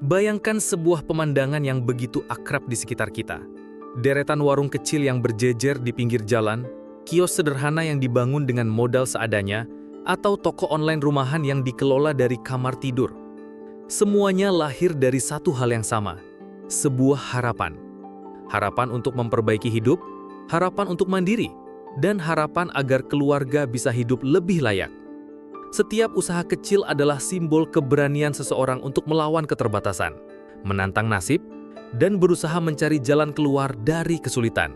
Bayangkan sebuah pemandangan yang begitu akrab di sekitar kita. Deretan warung kecil yang berjejer di pinggir jalan, kios sederhana yang dibangun dengan modal seadanya, atau toko online rumahan yang dikelola dari kamar tidur. Semuanya lahir dari satu hal yang sama, sebuah harapan. Harapan untuk memperbaiki hidup, harapan untuk mandiri, dan harapan agar keluarga bisa hidup lebih layak. Setiap usaha kecil adalah simbol keberanian seseorang untuk melawan keterbatasan, menantang nasib, dan berusaha mencari jalan keluar dari kesulitan.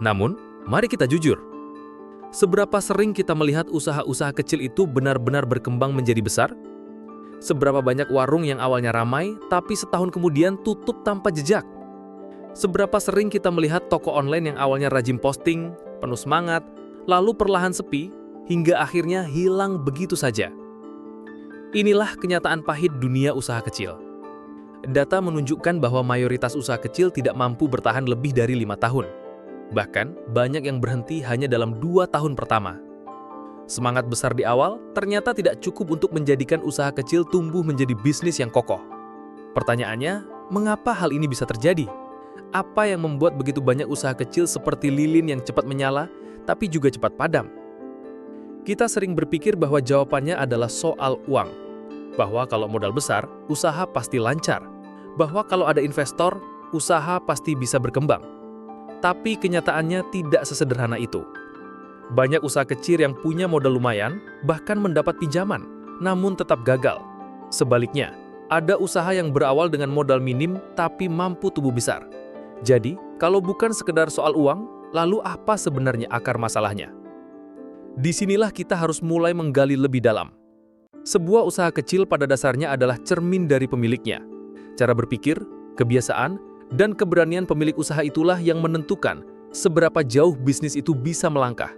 Namun, mari kita jujur. Seberapa sering kita melihat usaha-usaha kecil itu benar-benar berkembang menjadi besar? Seberapa banyak warung yang awalnya ramai, tapi setahun kemudian tutup tanpa jejak? Seberapa sering kita melihat toko online yang awalnya rajin posting, penuh semangat, lalu perlahan sepi, hingga akhirnya hilang begitu saja? Inilah kenyataan pahit dunia usaha kecil. Data menunjukkan bahwa mayoritas usaha kecil tidak mampu bertahan lebih dari 5 tahun. Bahkan, banyak yang berhenti hanya dalam 2 tahun pertama. Semangat besar di awal ternyata tidak cukup untuk menjadikan usaha kecil tumbuh menjadi bisnis yang kokoh. Pertanyaannya, mengapa hal ini bisa terjadi? Apa yang membuat begitu banyak usaha kecil seperti lilin yang cepat menyala, tapi juga cepat padam? Kita sering berpikir bahwa jawabannya adalah soal uang. Bahwa kalau modal besar, usaha pasti lancar. Bahwa kalau ada investor, usaha pasti bisa berkembang. Tapi kenyataannya tidak sesederhana itu. Banyak usaha kecil yang punya modal lumayan, bahkan mendapat pinjaman, namun tetap gagal. Sebaliknya, ada usaha yang berawal dengan modal minim tapi mampu tumbuh besar. Jadi, kalau bukan sekedar soal uang, lalu apa sebenarnya akar masalahnya? Disinilah kita harus mulai menggali lebih dalam. Sebuah usaha kecil pada dasarnya adalah cermin dari pemiliknya. Cara berpikir, kebiasaan, dan keberanian pemilik usaha itulah yang menentukan seberapa jauh bisnis itu bisa melangkah.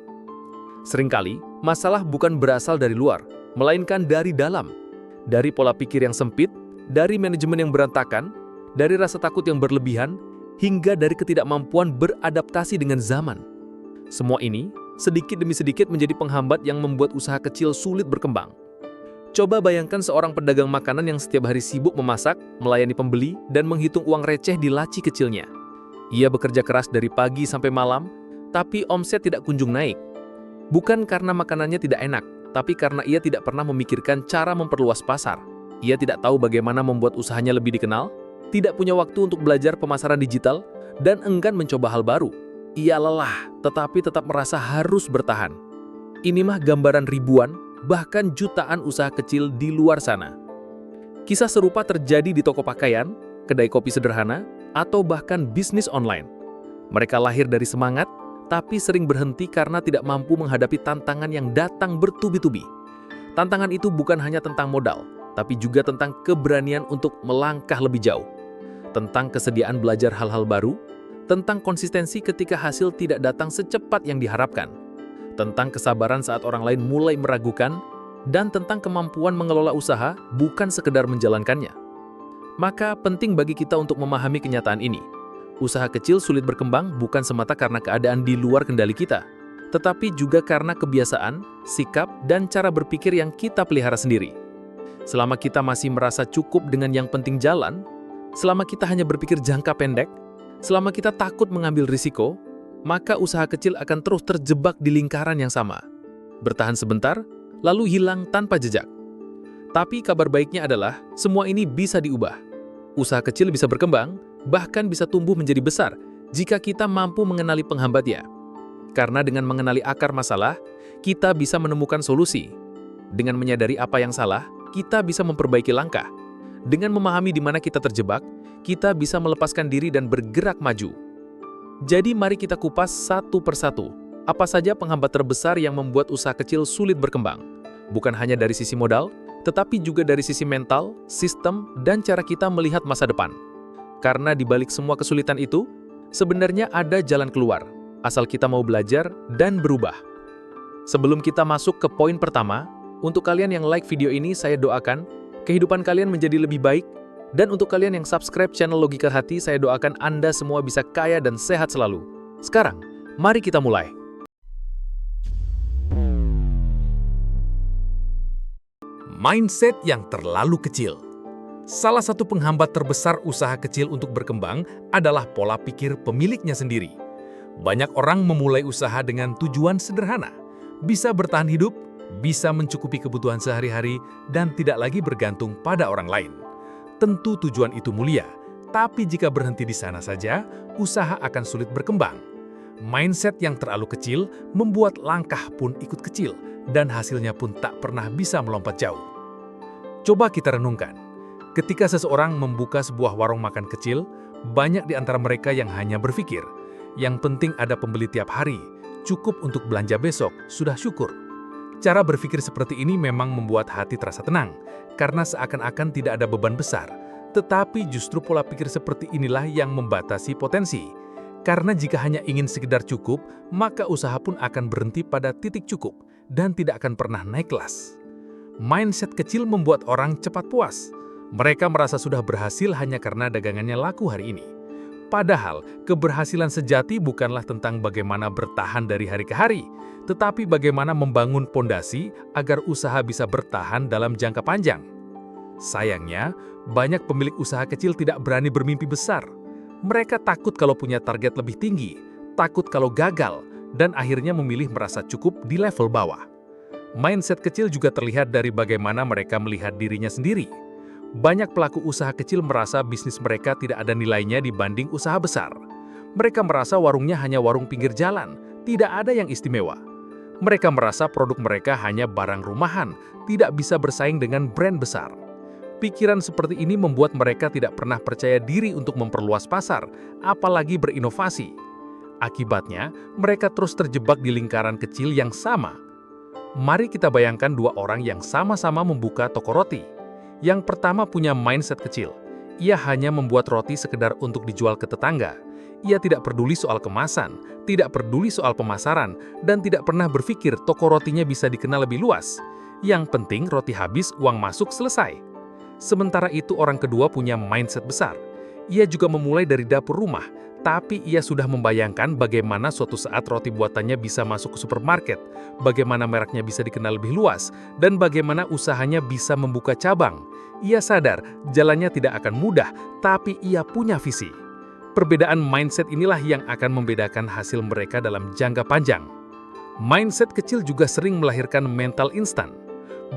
Seringkali, masalah bukan berasal dari luar, melainkan dari dalam. Dari pola pikir yang sempit, dari manajemen yang berantakan, dari rasa takut yang berlebihan, hingga dari ketidakmampuan beradaptasi dengan zaman. Semua ini, sedikit demi sedikit menjadi penghambat yang membuat usaha kecil sulit berkembang. Coba bayangkan seorang pedagang makanan yang setiap hari sibuk memasak, melayani pembeli, dan menghitung uang receh di laci kecilnya. Ia bekerja keras dari pagi sampai malam, tapi omset tidak kunjung naik. Bukan karena makanannya tidak enak, tapi karena ia tidak pernah memikirkan cara memperluas pasar. Ia tidak tahu bagaimana membuat usahanya lebih dikenal, tidak punya waktu untuk belajar pemasaran digital, dan enggan mencoba hal baru. Ia lelah, tetapi tetap merasa harus bertahan. Ini mah gambaran ribuan, bahkan jutaan usaha kecil di luar sana. Kisah serupa terjadi di toko pakaian, kedai kopi sederhana, atau bahkan bisnis online. Mereka lahir dari semangat, tapi sering berhenti karena tidak mampu menghadapi tantangan yang datang bertubi-tubi. Tantangan itu bukan hanya tentang modal, tapi juga tentang keberanian untuk melangkah lebih jauh. Tentang kesediaan belajar hal-hal baru, tentang konsistensi ketika hasil tidak datang secepat yang diharapkan, tentang kesabaran saat orang lain mulai meragukan, dan tentang kemampuan mengelola usaha bukan sekedar menjalankannya. Maka penting bagi kita untuk memahami kenyataan ini. Usaha kecil sulit berkembang bukan semata karena keadaan di luar kendali kita, tetapi juga karena kebiasaan, sikap, dan cara berpikir yang kita pelihara sendiri. Selama kita masih merasa cukup dengan yang penting jalan, selama kita hanya berpikir jangka pendek, selama kita takut mengambil risiko, maka usaha kecil akan terus terjebak di lingkaran yang sama. Bertahan sebentar, lalu hilang tanpa jejak. Tapi kabar baiknya adalah, semua ini bisa diubah. Usaha kecil bisa berkembang, bahkan bisa tumbuh menjadi besar, jika kita mampu mengenali penghambatnya. Karena dengan mengenali akar masalah, kita bisa menemukan solusi. Dengan menyadari apa yang salah, kita bisa memperbaiki langkah. Dengan memahami di mana kita terjebak, kita bisa melepaskan diri dan bergerak maju. Jadi mari kita kupas satu persatu. Apa saja penghambat terbesar yang membuat usaha kecil sulit berkembang? Bukan hanya dari sisi modal, tetapi juga dari sisi mental, sistem, dan cara kita melihat masa depan. Karena di balik semua kesulitan itu, sebenarnya ada jalan keluar, asal kita mau belajar dan berubah. Sebelum kita masuk ke poin pertama, untuk kalian yang like video ini, saya doakan kehidupan kalian menjadi lebih baik. Dan untuk kalian yang subscribe channel Logika Hati, saya doakan Anda semua bisa kaya dan sehat selalu. Sekarang, mari kita mulai. Mindset yang terlalu kecil. Salah satu penghambat terbesar usaha kecil untuk berkembang adalah pola pikir pemiliknya sendiri. Banyak orang memulai usaha dengan tujuan sederhana, bisa bertahan hidup, bisa mencukupi kebutuhan sehari-hari, dan tidak lagi bergantung pada orang lain. Tentu tujuan itu mulia, tapi jika berhenti di sana saja, usaha akan sulit berkembang. Mindset yang terlalu kecil membuat langkah pun ikut kecil, dan hasilnya pun tak pernah bisa melompat jauh. Coba kita renungkan. Ketika seseorang membuka sebuah warung makan kecil, banyak di antara mereka yang hanya berpikir, yang penting ada pembeli tiap hari, cukup untuk belanja besok, sudah syukur. Cara berpikir seperti ini memang membuat hati terasa tenang, karena seakan-akan tidak ada beban besar. Tetapi justru pola pikir seperti inilah yang membatasi potensi. Karena jika hanya ingin sekedar cukup, maka usaha pun akan berhenti pada titik cukup, dan tidak akan pernah naik kelas. Mindset kecil membuat orang cepat puas. Mereka merasa sudah berhasil hanya karena dagangannya laku hari ini. Padahal, keberhasilan sejati bukanlah tentang bagaimana bertahan dari hari ke hari, tetapi bagaimana membangun pondasi agar usaha bisa bertahan dalam jangka panjang. Sayangnya, banyak pemilik usaha kecil tidak berani bermimpi besar. Mereka takut kalau punya target lebih tinggi, takut kalau gagal, dan akhirnya memilih merasa cukup di level bawah. Mindset kecil juga terlihat dari bagaimana mereka melihat dirinya sendiri. Banyak pelaku usaha kecil merasa bisnis mereka tidak ada nilainya dibanding usaha besar. Mereka merasa warungnya hanya warung pinggir jalan, tidak ada yang istimewa. Mereka merasa produk mereka hanya barang rumahan, tidak bisa bersaing dengan brand besar. Pikiran seperti ini membuat mereka tidak pernah percaya diri untuk memperluas pasar, apalagi berinovasi. Akibatnya, mereka terus terjebak di lingkaran kecil yang sama. Mari kita bayangkan dua orang yang sama-sama membuka toko roti. Yang pertama punya mindset kecil. Ia hanya membuat roti sekedar untuk dijual ke tetangga. Ia tidak peduli soal kemasan, tidak peduli soal pemasaran, dan tidak pernah berpikir toko rotinya bisa dikenal lebih luas. Yang penting roti habis, uang masuk, selesai. Sementara itu orang kedua punya mindset besar. Ia juga memulai dari dapur rumah, tapi ia sudah membayangkan bagaimana suatu saat roti buatannya bisa masuk ke supermarket, bagaimana mereknya bisa dikenal lebih luas, dan bagaimana usahanya bisa membuka cabang. Ia sadar jalannya tidak akan mudah, tapi ia punya visi. Perbedaan mindset inilah yang akan membedakan hasil mereka dalam jangka panjang. Mindset kecil juga sering melahirkan mental instan.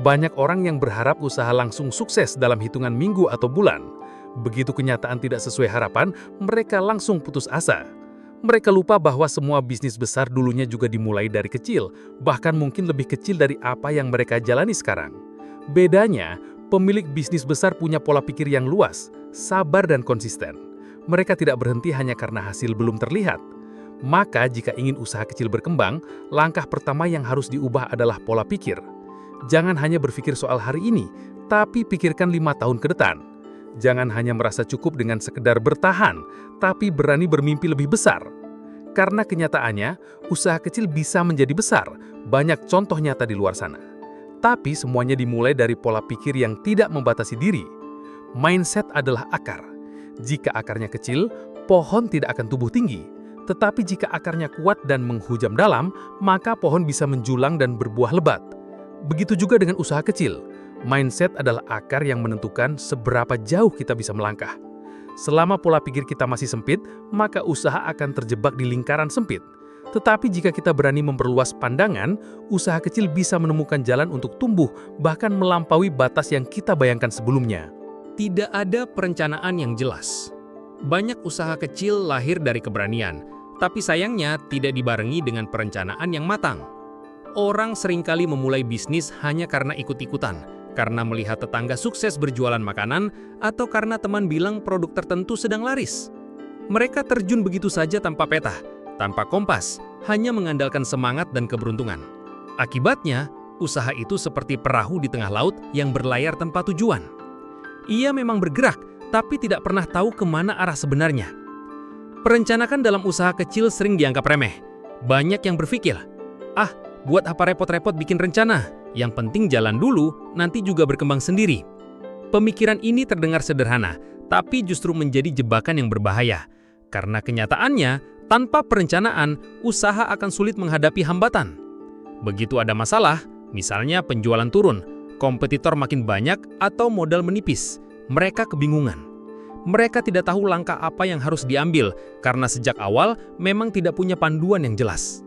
Banyak orang yang berharap usaha langsung sukses dalam hitungan minggu atau bulan. Begitu kenyataan tidak sesuai harapan, mereka langsung putus asa. Mereka lupa bahwa semua bisnis besar dulunya juga dimulai dari kecil, bahkan mungkin lebih kecil dari apa yang mereka jalani sekarang. Bedanya, pemilik bisnis besar punya pola pikir yang luas, sabar dan konsisten. Mereka tidak berhenti hanya karena hasil belum terlihat. Maka jika ingin usaha kecil berkembang, langkah pertama yang harus diubah adalah pola pikir. Jangan hanya berpikir soal hari ini, tapi pikirkan 5 tahun ke depan. Jangan hanya merasa cukup dengan sekedar bertahan, tapi berani bermimpi lebih besar. Karena kenyataannya, usaha kecil bisa menjadi besar, banyak contoh nyata di luar sana. Tapi semuanya dimulai dari pola pikir yang tidak membatasi diri. Mindset adalah akar. Jika akarnya kecil, pohon tidak akan tumbuh tinggi. Tetapi jika akarnya kuat dan menghujam dalam, maka pohon bisa menjulang dan berbuah lebat. Begitu juga dengan usaha kecil. Mindset adalah akar yang menentukan seberapa jauh kita bisa melangkah. Selama pola pikir kita masih sempit, maka usaha akan terjebak di lingkaran sempit. Tetapi jika kita berani memperluas pandangan, usaha kecil bisa menemukan jalan untuk tumbuh, bahkan melampaui batas yang kita bayangkan sebelumnya. Tidak ada perencanaan yang jelas. Banyak usaha kecil lahir dari keberanian, tapi sayangnya tidak dibarengi dengan perencanaan yang matang. Orang seringkali memulai bisnis hanya karena ikut-ikutan, karena melihat tetangga sukses berjualan makanan, atau karena teman bilang produk tertentu sedang laris. Mereka terjun begitu saja tanpa peta, tanpa kompas, hanya mengandalkan semangat dan keberuntungan. Akibatnya, usaha itu seperti perahu di tengah laut yang berlayar tanpa tujuan. Ia memang bergerak, tapi tidak pernah tahu kemana arah sebenarnya. Perencanaan dalam usaha kecil sering dianggap remeh. Banyak yang berpikir, buat apa repot-repot bikin rencana? Yang penting jalan dulu, nanti juga berkembang sendiri. Pemikiran ini terdengar sederhana, tapi justru menjadi jebakan yang berbahaya. Karena kenyataannya, tanpa perencanaan, usaha akan sulit menghadapi hambatan. Begitu ada masalah, misalnya penjualan turun, kompetitor makin banyak, atau modal menipis, Mereka kebingungan. Mereka tidak tahu langkah apa yang harus diambil karena sejak awal memang tidak punya panduan yang jelas.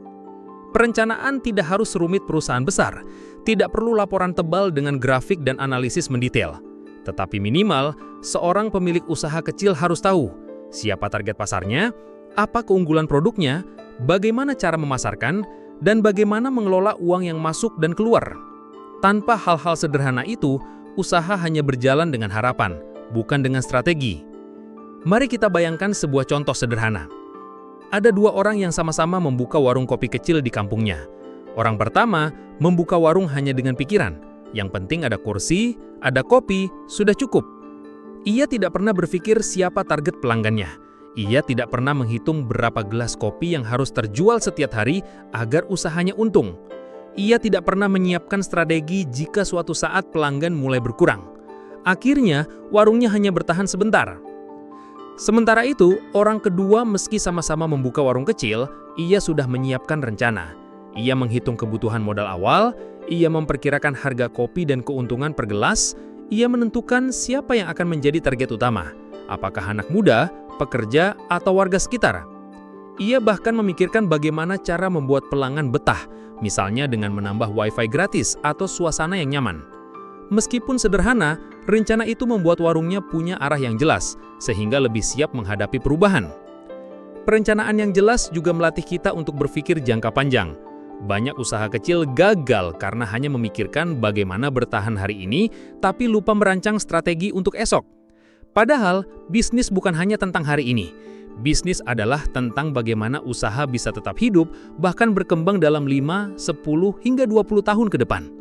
Perencanaan tidak harus rumit perusahaan besar, tidak perlu laporan tebal dengan grafik dan analisis mendetail. Tetapi minimal, seorang pemilik usaha kecil harus tahu siapa target pasarnya, apa keunggulan produknya, bagaimana cara memasarkan, dan bagaimana mengelola uang yang masuk dan keluar. Tanpa hal-hal sederhana itu, usaha hanya berjalan dengan harapan, bukan dengan strategi. Mari kita bayangkan sebuah contoh sederhana. Ada dua orang yang sama-sama membuka warung kopi kecil di kampungnya. Orang pertama membuka warung hanya dengan pikiran. Yang penting ada kursi, ada kopi, sudah cukup. Ia tidak pernah berpikir siapa target pelanggannya. Ia tidak pernah menghitung berapa gelas kopi yang harus terjual setiap hari agar usahanya untung. Ia tidak pernah menyiapkan strategi jika suatu saat pelanggan mulai berkurang. Akhirnya, warungnya hanya bertahan sebentar. Sementara itu, orang kedua meski sama-sama membuka warung kecil, ia sudah menyiapkan rencana. Ia menghitung kebutuhan modal awal, ia memperkirakan harga kopi dan keuntungan per gelas, ia menentukan siapa yang akan menjadi target utama. Apakah anak muda, pekerja, atau warga sekitar? Ia bahkan memikirkan bagaimana cara membuat pelanggan betah, misalnya dengan menambah wifi gratis atau suasana yang nyaman. Meskipun sederhana, rencana itu membuat warungnya punya arah yang jelas, sehingga lebih siap menghadapi perubahan. Perencanaan yang jelas juga melatih kita untuk berpikir jangka panjang. Banyak usaha kecil gagal karena hanya memikirkan bagaimana bertahan hari ini, tapi lupa merancang strategi untuk esok. Padahal, bisnis bukan hanya tentang hari ini. Bisnis adalah tentang bagaimana usaha bisa tetap hidup, bahkan berkembang dalam 5, 10, hingga 20 tahun ke depan.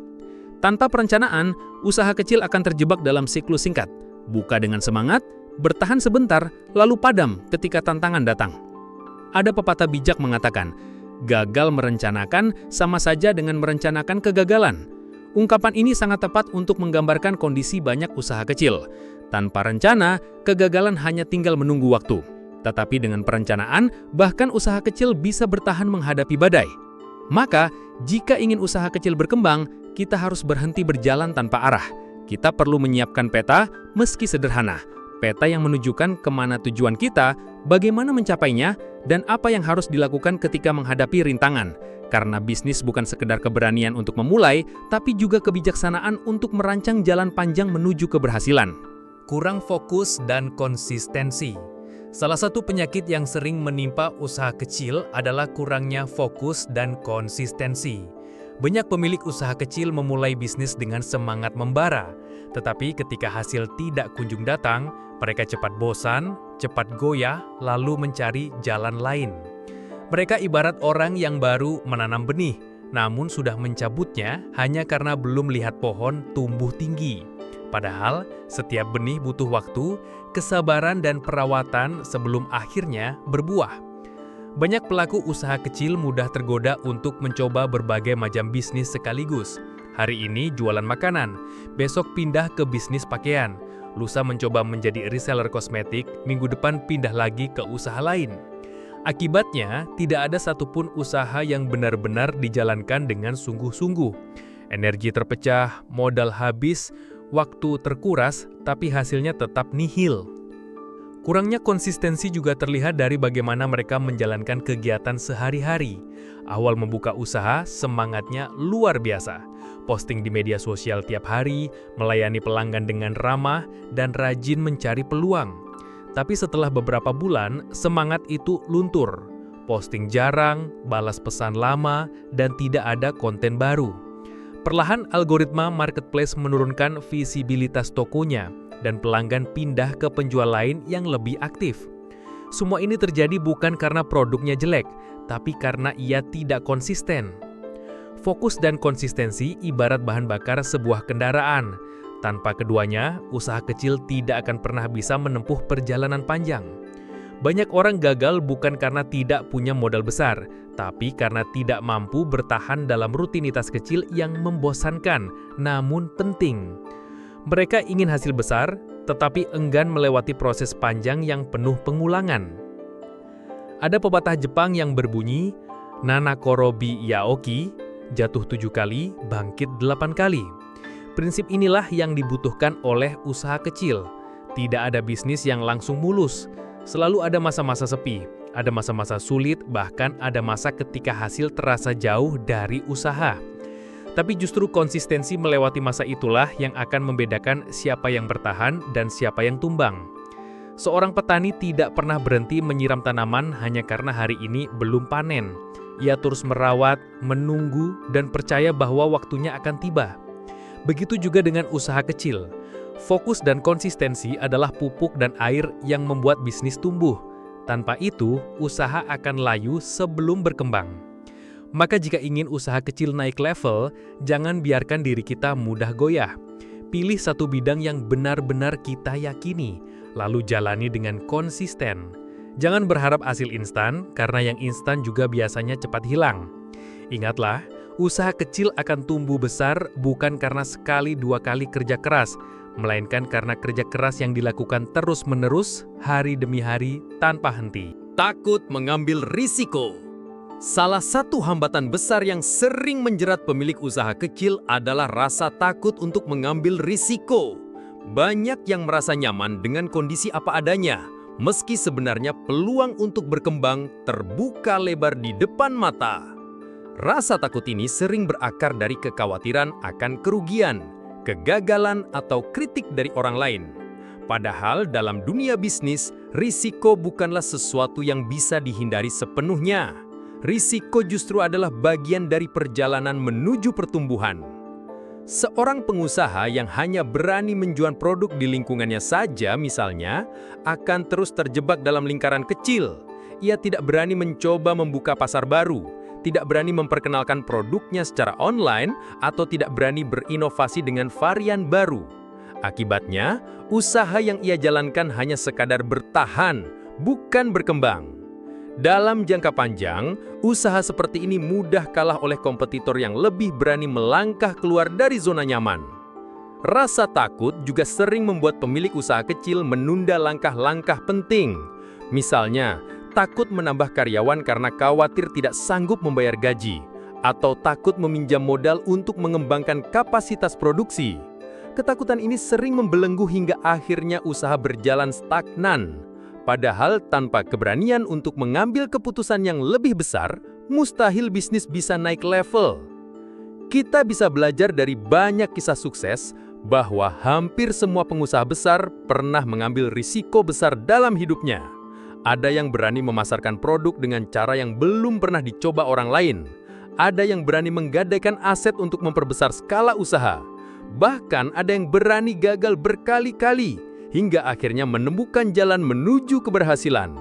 Tanpa perencanaan, usaha kecil akan terjebak dalam siklus singkat. Buka dengan semangat, bertahan sebentar, lalu padam ketika tantangan datang. Ada pepatah bijak mengatakan, gagal merencanakan sama saja dengan merencanakan kegagalan. Ungkapan ini sangat tepat untuk menggambarkan kondisi banyak usaha kecil. Tanpa rencana, kegagalan hanya tinggal menunggu waktu. Tetapi dengan perencanaan, bahkan usaha kecil bisa bertahan menghadapi badai. Maka, jika ingin usaha kecil berkembang, kita harus berhenti berjalan tanpa arah. Kita perlu menyiapkan peta, meski sederhana. Peta yang menunjukkan kemana tujuan kita, bagaimana mencapainya, dan apa yang harus dilakukan ketika menghadapi rintangan. Karena bisnis bukan sekedar keberanian untuk memulai, tapi juga kebijaksanaan untuk merancang jalan panjang menuju keberhasilan. Kurang fokus dan konsistensi. Salah satu penyakit yang sering menimpa usaha kecil adalah kurangnya fokus dan konsistensi. Banyak pemilik usaha kecil memulai bisnis dengan semangat membara, tetapi ketika hasil tidak kunjung datang, mereka cepat bosan, cepat goyah, lalu mencari jalan lain. Mereka ibarat orang yang baru menanam benih, namun sudah mencabutnya hanya karena belum lihat pohon tumbuh tinggi. Padahal, setiap benih butuh waktu, kesabaran, dan perawatan sebelum akhirnya berbuah. Banyak pelaku usaha kecil mudah tergoda untuk mencoba berbagai macam bisnis sekaligus. Hari ini jualan makanan, besok pindah ke bisnis pakaian, lusa mencoba menjadi reseller kosmetik, minggu depan pindah lagi ke usaha lain. Akibatnya, tidak ada satupun usaha yang benar-benar dijalankan dengan sungguh-sungguh. Energi terpecah, modal habis, waktu terkuras, tapi hasilnya tetap nihil. Kurangnya konsistensi juga terlihat dari bagaimana mereka menjalankan kegiatan sehari-hari. Awal membuka usaha, semangatnya luar biasa. Posting di media sosial tiap hari, melayani pelanggan dengan ramah, dan rajin mencari peluang. Tapi setelah beberapa bulan, semangat itu luntur. Posting jarang, balas pesan lama, dan tidak ada konten baru. Perlahan algoritma marketplace menurunkan visibilitas tokonya, dan pelanggan pindah ke penjual lain yang lebih aktif. Semua ini terjadi bukan karena produknya jelek, tapi karena ia tidak konsisten. Fokus dan konsistensi ibarat bahan bakar sebuah kendaraan. Tanpa keduanya, usaha kecil tidak akan pernah bisa menempuh perjalanan panjang. Banyak orang gagal bukan karena tidak punya modal besar, tapi karena tidak mampu bertahan dalam rutinitas kecil yang membosankan, namun penting. Mereka ingin hasil besar, tetapi enggan melewati proses panjang yang penuh pengulangan. Ada pepatah Jepang yang berbunyi, Nanakorobi Yaoki, jatuh 7 kali, bangkit 8 kali. Prinsip inilah yang dibutuhkan oleh usaha kecil. Tidak ada bisnis yang langsung mulus. Selalu ada masa-masa sepi, ada masa-masa sulit, bahkan ada masa ketika hasil terasa jauh dari usaha. Tapi justru konsistensi melewati masa itulah yang akan membedakan siapa yang bertahan dan siapa yang tumbang. Seorang petani tidak pernah berhenti menyiram tanaman hanya karena hari ini belum panen. Ia terus merawat, menunggu, dan percaya bahwa waktunya akan tiba. Begitu juga dengan usaha kecil. Fokus dan konsistensi adalah pupuk dan air yang membuat bisnis tumbuh. Tanpa itu, usaha akan layu sebelum berkembang. Maka jika ingin usaha kecil naik level, jangan biarkan diri kita mudah goyah. Pilih satu bidang yang benar-benar kita yakini, lalu jalani dengan konsisten. Jangan berharap hasil instan, karena yang instan juga biasanya cepat hilang. Ingatlah, usaha kecil akan tumbuh besar bukan karena sekali dua kali kerja keras, melainkan karena kerja keras yang dilakukan terus-menerus, hari demi hari, tanpa henti. Takut mengambil risiko. Salah satu hambatan besar yang sering menjerat pemilik usaha kecil adalah rasa takut untuk mengambil risiko. Banyak yang merasa nyaman dengan kondisi apa adanya, meski sebenarnya peluang untuk berkembang terbuka lebar di depan mata. Rasa takut ini sering berakar dari kekhawatiran akan kerugian, kegagalan, atau kritik dari orang lain. Padahal dalam dunia bisnis, risiko bukanlah sesuatu yang bisa dihindari sepenuhnya. Risiko justru adalah bagian dari perjalanan menuju pertumbuhan. Seorang pengusaha yang hanya berani menjual produk di lingkungannya saja misalnya, akan terus terjebak dalam lingkaran kecil. Ia tidak berani mencoba membuka pasar baru, tidak berani memperkenalkan produknya secara online, atau tidak berani berinovasi dengan varian baru. Akibatnya, usaha yang ia jalankan hanya sekadar bertahan, bukan berkembang. Dalam jangka panjang, usaha seperti ini mudah kalah oleh kompetitor yang lebih berani melangkah keluar dari zona nyaman. Rasa takut juga sering membuat pemilik usaha kecil menunda langkah-langkah penting. Misalnya, takut menambah karyawan karena khawatir tidak sanggup membayar gaji, atau takut meminjam modal untuk mengembangkan kapasitas produksi. Ketakutan ini sering membelenggu hingga akhirnya usaha berjalan stagnan. Padahal tanpa keberanian untuk mengambil keputusan yang lebih besar, mustahil bisnis bisa naik level. Kita bisa belajar dari banyak kisah sukses bahwa hampir semua pengusaha besar pernah mengambil risiko besar dalam hidupnya. Ada yang berani memasarkan produk dengan cara yang belum pernah dicoba orang lain. Ada yang berani menggadaikan aset untuk memperbesar skala usaha. Bahkan ada yang berani gagal berkali-kali, hingga akhirnya menemukan jalan menuju keberhasilan.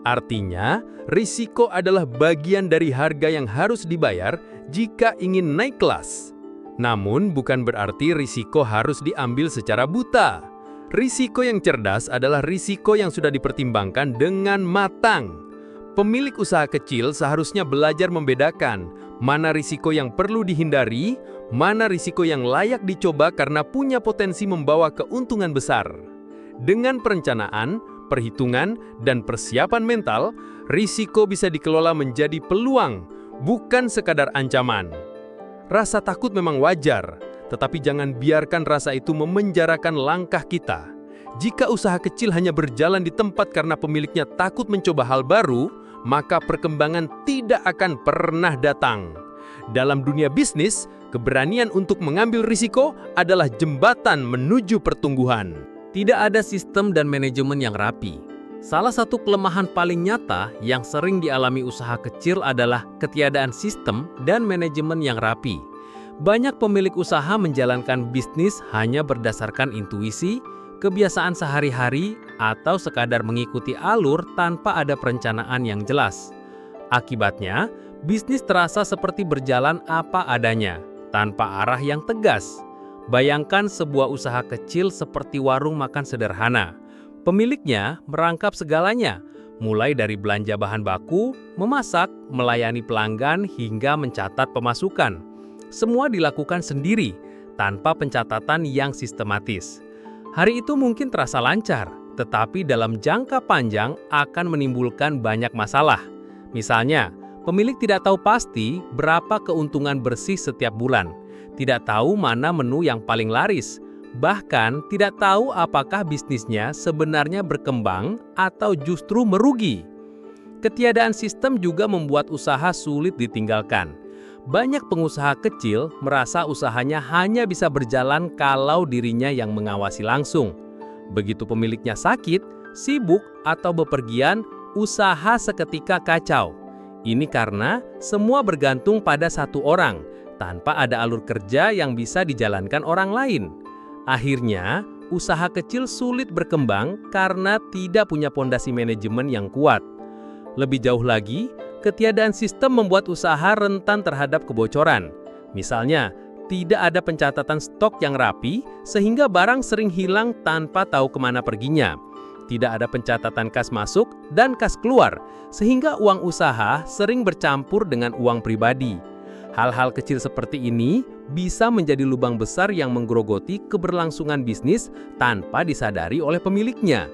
Artinya, risiko adalah bagian dari harga yang harus dibayar jika ingin naik kelas. Namun, bukan berarti risiko harus diambil secara buta. Risiko yang cerdas adalah risiko yang sudah dipertimbangkan dengan matang. Pemilik usaha kecil seharusnya belajar membedakan mana risiko yang perlu dihindari, mana risiko yang layak dicoba karena punya potensi membawa keuntungan besar. Dengan perencanaan, perhitungan, dan persiapan mental, risiko bisa dikelola menjadi peluang, bukan sekadar ancaman. Rasa takut memang wajar, tetapi jangan biarkan rasa itu memenjarakan langkah kita. Jika usaha kecil hanya berjalan di tempat karena pemiliknya takut mencoba hal baru, maka perkembangan tidak akan pernah datang. Dalam dunia bisnis, keberanian untuk mengambil risiko adalah jembatan menuju pertumbuhan. Tidak ada sistem dan manajemen yang rapi. Salah satu kelemahan paling nyata yang sering dialami usaha kecil adalah ketiadaan sistem dan manajemen yang rapi. Banyak pemilik usaha menjalankan bisnis hanya berdasarkan intuisi, kebiasaan sehari-hari, atau sekadar mengikuti alur tanpa ada perencanaan yang jelas. Akibatnya, bisnis terasa seperti berjalan apa adanya, tanpa arah yang tegas. Bayangkan sebuah usaha kecil seperti warung makan sederhana. Pemiliknya merangkap segalanya, mulai dari belanja bahan baku, memasak, melayani pelanggan, hingga mencatat pemasukan. Semua dilakukan sendiri, tanpa pencatatan yang sistematis. Hari itu mungkin terasa lancar, tetapi dalam jangka panjang akan menimbulkan banyak masalah. Misalnya, pemilik tidak tahu pasti berapa keuntungan bersih setiap bulan. Tidak tahu mana menu yang paling laris, bahkan tidak tahu apakah bisnisnya sebenarnya berkembang atau justru merugi. Ketiadaan sistem juga membuat usaha sulit ditinggalkan. Banyak pengusaha kecil merasa usahanya hanya bisa berjalan kalau dirinya yang mengawasi langsung. Begitu pemiliknya sakit, sibuk, atau bepergian, usaha seketika kacau. Ini karena semua bergantung pada satu orang, tanpa ada alur kerja yang bisa dijalankan orang lain. Akhirnya, usaha kecil sulit berkembang karena tidak punya pondasi manajemen yang kuat. Lebih jauh lagi, ketiadaan sistem membuat usaha rentan terhadap kebocoran. Misalnya, tidak ada pencatatan stok yang rapi sehingga barang sering hilang tanpa tahu kemana perginya. Tidak ada pencatatan kas masuk dan kas keluar, sehingga uang usaha sering bercampur dengan uang pribadi. Hal-hal kecil seperti ini bisa menjadi lubang besar yang menggerogoti keberlangsungan bisnis tanpa disadari oleh pemiliknya.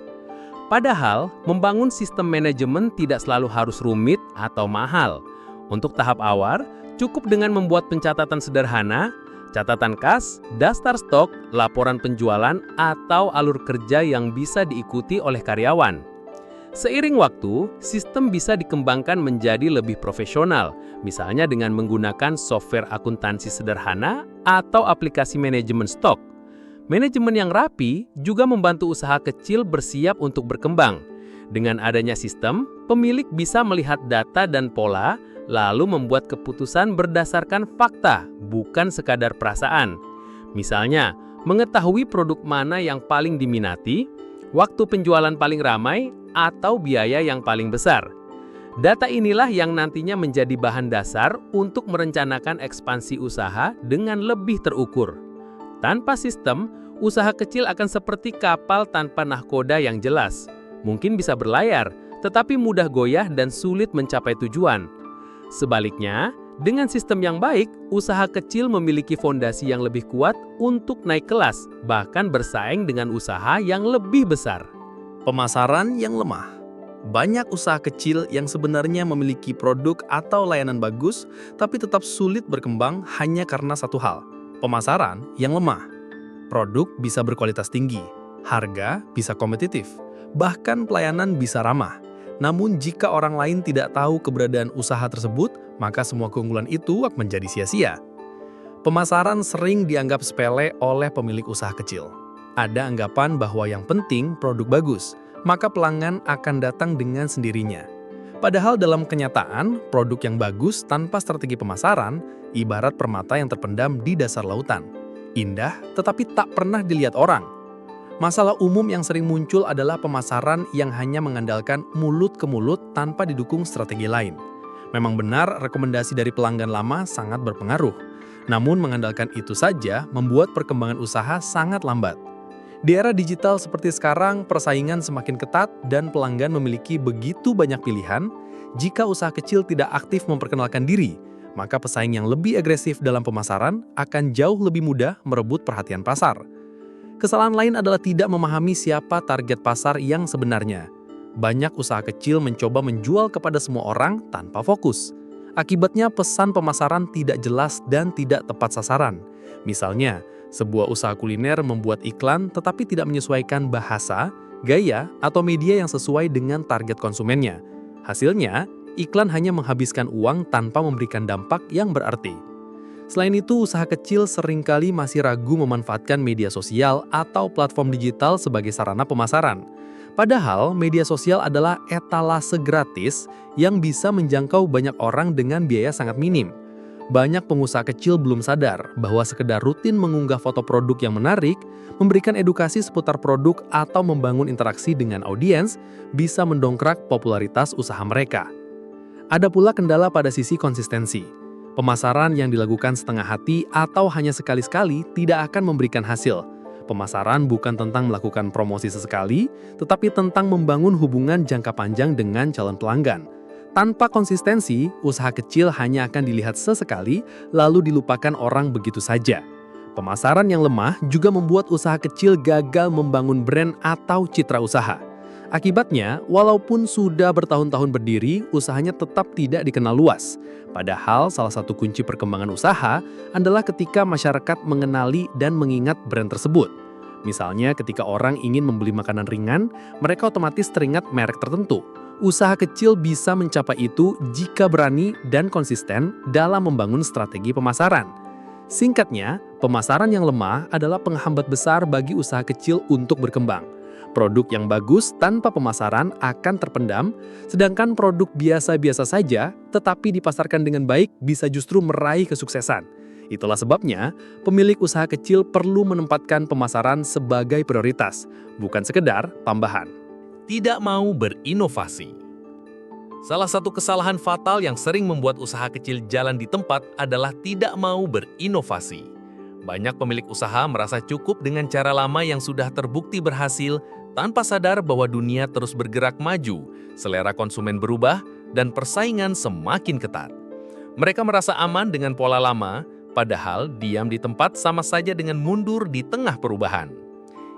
Padahal, membangun sistem manajemen tidak selalu harus rumit atau mahal. Untuk tahap awal, cukup dengan membuat pencatatan sederhana, catatan kas, daftar stok, laporan penjualan, atau alur kerja yang bisa diikuti oleh karyawan. Seiring waktu, sistem bisa dikembangkan menjadi lebih profesional, misalnya dengan menggunakan software akuntansi sederhana atau aplikasi manajemen stok. Manajemen yang rapi juga membantu usaha kecil bersiap untuk berkembang. Dengan adanya sistem, pemilik bisa melihat data dan pola, lalu membuat keputusan berdasarkan fakta, bukan sekadar perasaan. Misalnya, mengetahui produk mana yang paling diminati, waktu penjualan paling ramai, atau biaya yang paling besar. Data inilah yang nantinya menjadi bahan dasar untuk merencanakan ekspansi usaha dengan lebih terukur. Tanpa sistem, usaha kecil akan seperti kapal tanpa nahkoda yang jelas. Mungkin bisa berlayar, tetapi mudah goyah dan sulit mencapai tujuan. Sebaliknya, dengan sistem yang baik, usaha kecil memiliki fondasi yang lebih kuat untuk naik kelas, bahkan bersaing dengan usaha yang lebih besar. Pemasaran yang lemah. Banyak usaha kecil yang sebenarnya memiliki produk atau layanan bagus, tapi tetap sulit berkembang hanya karena satu hal: pemasaran yang lemah. Produk bisa berkualitas tinggi, harga bisa kompetitif, bahkan pelayanan bisa ramah. Namun jika orang lain tidak tahu keberadaan usaha tersebut, maka semua keunggulan itu akan menjadi sia-sia. Pemasaran sering dianggap sepele oleh pemilik usaha kecil. Ada anggapan bahwa yang penting produk bagus, maka pelanggan akan datang dengan sendirinya. Padahal dalam kenyataan, produk yang bagus tanpa strategi pemasaran ibarat permata yang terpendam di dasar lautan. Indah, tetapi tak pernah dilihat orang. Masalah umum yang sering muncul adalah pemasaran yang hanya mengandalkan mulut ke mulut tanpa didukung strategi lain. Memang benar rekomendasi dari pelanggan lama sangat berpengaruh. Namun mengandalkan itu saja membuat perkembangan usaha sangat lambat. Di era digital seperti sekarang, persaingan semakin ketat dan pelanggan memiliki begitu banyak pilihan. Jika usaha kecil tidak aktif memperkenalkan diri, maka pesaing yang lebih agresif dalam pemasaran akan jauh lebih mudah merebut perhatian pasar. Kesalahan lain adalah tidak memahami siapa target pasar yang sebenarnya. Banyak usaha kecil mencoba menjual kepada semua orang tanpa fokus. Akibatnya pesan pemasaran tidak jelas dan tidak tepat sasaran. Misalnya, sebuah usaha kuliner membuat iklan tetapi tidak menyesuaikan bahasa, gaya, atau media yang sesuai dengan target konsumennya. Hasilnya, iklan hanya menghabiskan uang tanpa memberikan dampak yang berarti. Selain itu, usaha kecil seringkali masih ragu memanfaatkan media sosial atau platform digital sebagai sarana pemasaran. Padahal, media sosial adalah etalase gratis yang bisa menjangkau banyak orang dengan biaya sangat minim. Banyak pengusaha kecil belum sadar bahwa sekedar rutin mengunggah foto produk yang menarik, memberikan edukasi seputar produk atau membangun interaksi dengan audiens bisa mendongkrak popularitas usaha mereka. Ada pula kendala pada sisi konsistensi. Pemasaran yang dilakukan setengah hati atau hanya sekali-sekali tidak akan memberikan hasil. Pemasaran bukan tentang melakukan promosi sesekali, tetapi tentang membangun hubungan jangka panjang dengan calon pelanggan. Tanpa konsistensi, usaha kecil hanya akan dilihat sesekali, lalu dilupakan orang begitu saja. Pemasaran yang lemah juga membuat usaha kecil gagal membangun brand atau citra usaha. Akibatnya, walaupun sudah bertahun-tahun berdiri, usahanya tetap tidak dikenal luas. Padahal, salah satu kunci perkembangan usaha adalah ketika masyarakat mengenali dan mengingat brand tersebut. Misalnya ketika orang ingin membeli makanan ringan, mereka otomatis teringat merek tertentu. Usaha kecil bisa mencapai itu jika berani dan konsisten dalam membangun strategi pemasaran. Singkatnya, pemasaran yang lemah adalah penghambat besar bagi usaha kecil untuk berkembang. Produk yang bagus tanpa pemasaran akan terpendam, sedangkan produk biasa-biasa saja tetapi dipasarkan dengan baik bisa justru meraih kesuksesan. Itulah sebabnya, pemilik usaha kecil perlu menempatkan pemasaran sebagai prioritas, bukan sekedar tambahan. Tidak mau berinovasi. Salah satu kesalahan fatal yang sering membuat usaha kecil jalan di tempat adalah tidak mau berinovasi. Banyak pemilik usaha merasa cukup dengan cara lama yang sudah terbukti berhasil tanpa sadar bahwa dunia terus bergerak maju, selera konsumen berubah, dan persaingan semakin ketat. Mereka merasa aman dengan pola lama, padahal diam di tempat sama saja dengan mundur di tengah perubahan.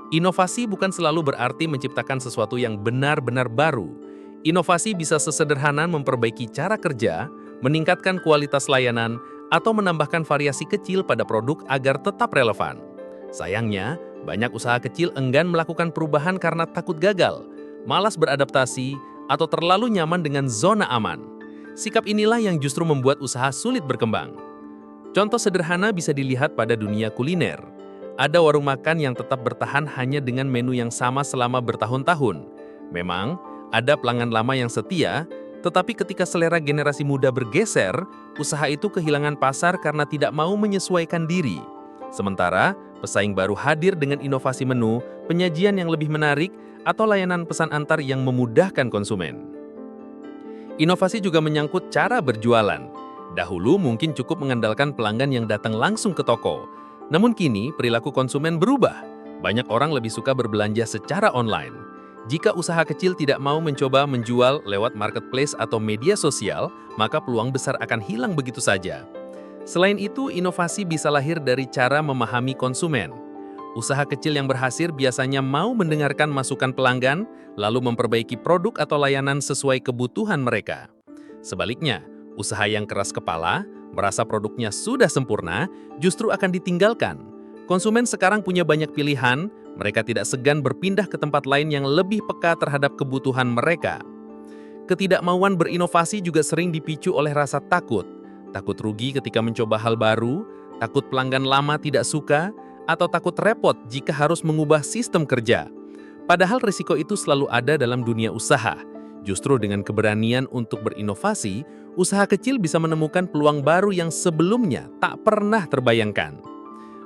Inovasi bukan selalu berarti menciptakan sesuatu yang benar-benar baru. Inovasi bisa sesederhana memperbaiki cara kerja, meningkatkan kualitas layanan, atau menambahkan variasi kecil pada produk agar tetap relevan. Sayangnya, banyak usaha kecil enggan melakukan perubahan karena takut gagal, malas beradaptasi, atau terlalu nyaman dengan zona aman. Sikap inilah yang justru membuat usaha sulit berkembang. Contoh sederhana bisa dilihat pada dunia kuliner. Ada warung makan yang tetap bertahan hanya dengan menu yang sama selama bertahun-tahun. Memang, ada pelanggan lama yang setia, tetapi ketika selera generasi muda bergeser, usaha itu kehilangan pasar karena tidak mau menyesuaikan diri. Sementara, pesaing baru hadir dengan inovasi menu, penyajian yang lebih menarik, atau layanan pesan antar yang memudahkan konsumen. Inovasi juga menyangkut cara berjualan. Dahulu mungkin cukup mengandalkan pelanggan yang datang langsung ke toko. Namun kini, perilaku konsumen berubah. Banyak orang lebih suka berbelanja secara online. Jika usaha kecil tidak mau mencoba menjual lewat marketplace atau media sosial, maka peluang besar akan hilang begitu saja. Selain itu, inovasi bisa lahir dari cara memahami konsumen. Usaha kecil yang berhasil biasanya mau mendengarkan masukan pelanggan, lalu memperbaiki produk atau layanan sesuai kebutuhan mereka. Sebaliknya, usaha yang keras kepala, merasa produknya sudah sempurna, justru akan ditinggalkan. Konsumen sekarang punya banyak pilihan, mereka tidak segan berpindah ke tempat lain yang lebih peka terhadap kebutuhan mereka. Ketidakmauan berinovasi juga sering dipicu oleh rasa takut. Takut rugi ketika mencoba hal baru, takut pelanggan lama tidak suka, atau takut repot jika harus mengubah sistem kerja. Padahal risiko itu selalu ada dalam dunia usaha. Justru dengan keberanian untuk berinovasi, usaha kecil bisa menemukan peluang baru yang sebelumnya tak pernah terbayangkan.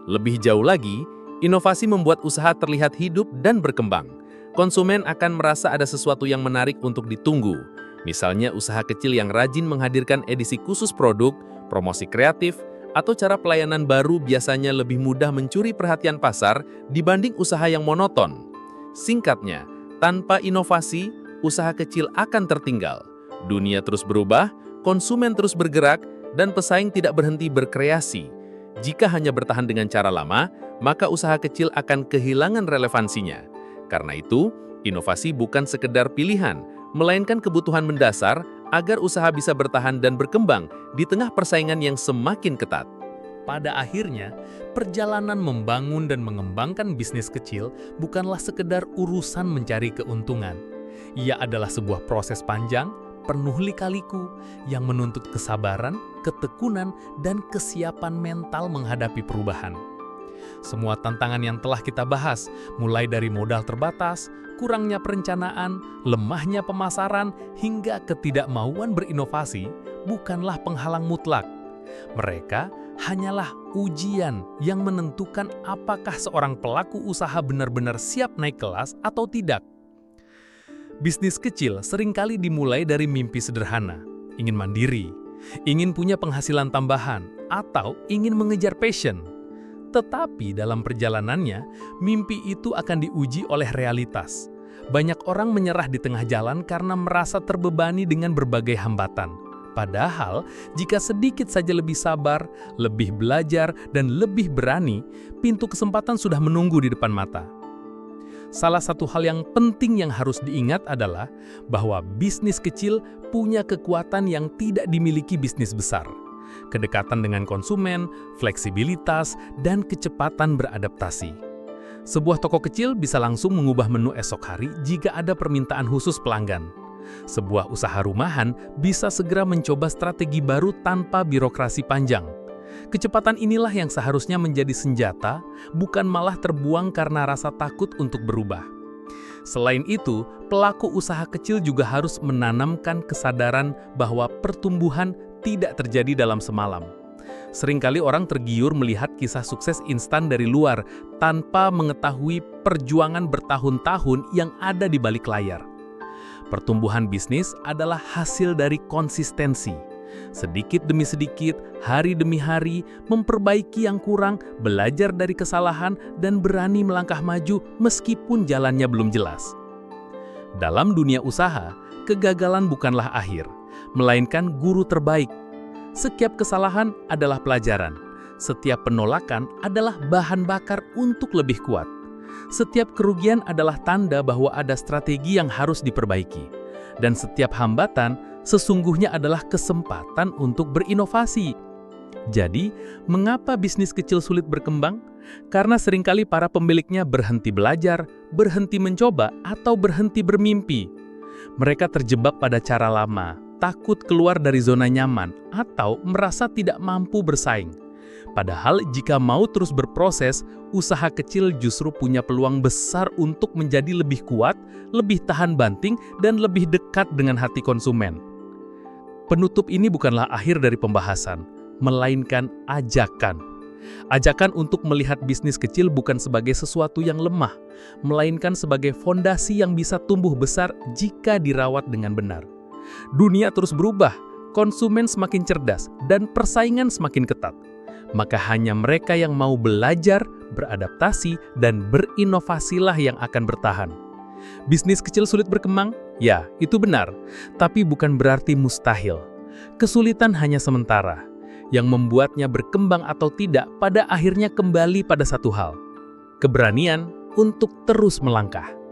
Lebih jauh lagi, inovasi membuat usaha terlihat hidup dan berkembang. Konsumen akan merasa ada sesuatu yang menarik untuk ditunggu. Misalnya usaha kecil yang rajin menghadirkan edisi khusus produk, promosi kreatif, atau cara pelayanan baru biasanya lebih mudah mencuri perhatian pasar dibanding usaha yang monoton. Singkatnya, tanpa inovasi, usaha kecil akan tertinggal. Dunia terus berubah, konsumen terus bergerak, dan pesaing tidak berhenti berkreasi. Jika hanya bertahan dengan cara lama, maka usaha kecil akan kehilangan relevansinya. Karena itu, inovasi bukan sekedar pilihan, melainkan kebutuhan mendasar agar usaha bisa bertahan dan berkembang di tengah persaingan yang semakin ketat. Pada akhirnya, perjalanan membangun dan mengembangkan bisnis kecil bukanlah sekedar urusan mencari keuntungan. Ia adalah sebuah proses panjang, penuh lika-liku, yang menuntut kesabaran, ketekunan, dan kesiapan mental menghadapi perubahan. Semua tantangan yang telah kita bahas, mulai dari modal terbatas, kurangnya perencanaan, lemahnya pemasaran, hingga ketidakmauan berinovasi, bukanlah penghalang mutlak. Mereka hanyalah ujian yang menentukan apakah seorang pelaku usaha benar-benar siap naik kelas atau tidak. Bisnis kecil seringkali dimulai dari mimpi sederhana, ingin mandiri, ingin punya penghasilan tambahan, atau ingin mengejar passion. Tetapi dalam perjalanannya, mimpi itu akan diuji oleh realitas. Banyak orang menyerah di tengah jalan karena merasa terbebani dengan berbagai hambatan. Padahal, jika sedikit saja lebih sabar, lebih belajar, dan lebih berani, pintu kesempatan sudah menunggu di depan mata. Salah satu hal yang penting yang harus diingat adalah bahwa bisnis kecil punya kekuatan yang tidak dimiliki bisnis besar. Kedekatan dengan konsumen, fleksibilitas, dan kecepatan beradaptasi. Sebuah toko kecil bisa langsung mengubah menu esok hari jika ada permintaan khusus pelanggan. Sebuah usaha rumahan bisa segera mencoba strategi baru tanpa birokrasi panjang. Kecepatan inilah yang seharusnya menjadi senjata, bukan malah terbuang karena rasa takut untuk berubah. Selain itu, pelaku usaha kecil juga harus menanamkan kesadaran bahwa pertumbuhan tidak terjadi dalam semalam. Seringkali orang tergiur melihat kisah sukses instan dari luar tanpa mengetahui perjuangan bertahun-tahun yang ada di balik layar. Pertumbuhan bisnis adalah hasil dari konsistensi. Sedikit demi sedikit, hari demi hari, memperbaiki yang kurang, belajar dari kesalahan, dan berani melangkah maju meskipun jalannya belum jelas. Dalam dunia usaha, kegagalan bukanlah akhir, melainkan guru terbaik. Setiap kesalahan adalah pelajaran. Setiap penolakan adalah bahan bakar untuk lebih kuat. Setiap kerugian adalah tanda bahwa ada strategi yang harus diperbaiki. Dan setiap hambatan sesungguhnya adalah kesempatan untuk berinovasi. Jadi, mengapa bisnis kecil sulit berkembang? Karena seringkali para pemiliknya berhenti belajar, berhenti mencoba, atau berhenti bermimpi. Mereka terjebak pada cara lama, takut keluar dari zona nyaman, atau merasa tidak mampu bersaing. Padahal jika mau terus berproses, usaha kecil justru punya peluang besar untuk menjadi lebih kuat, lebih tahan banting, dan lebih dekat dengan hati konsumen. Penutup ini bukanlah akhir dari pembahasan, melainkan ajakan. Ajakan untuk melihat bisnis kecil bukan sebagai sesuatu yang lemah, melainkan sebagai fondasi yang bisa tumbuh besar jika dirawat dengan benar. Dunia terus berubah, konsumen semakin cerdas, dan persaingan semakin ketat. Maka hanya mereka yang mau belajar, beradaptasi, dan berinovasilah yang akan bertahan. Bisnis kecil sulit berkembang? Ya, itu benar. Tapi bukan berarti mustahil. Kesulitan hanya sementara. Yang membuatnya berkembang atau tidak pada akhirnya kembali pada satu hal. Keberanian untuk terus melangkah.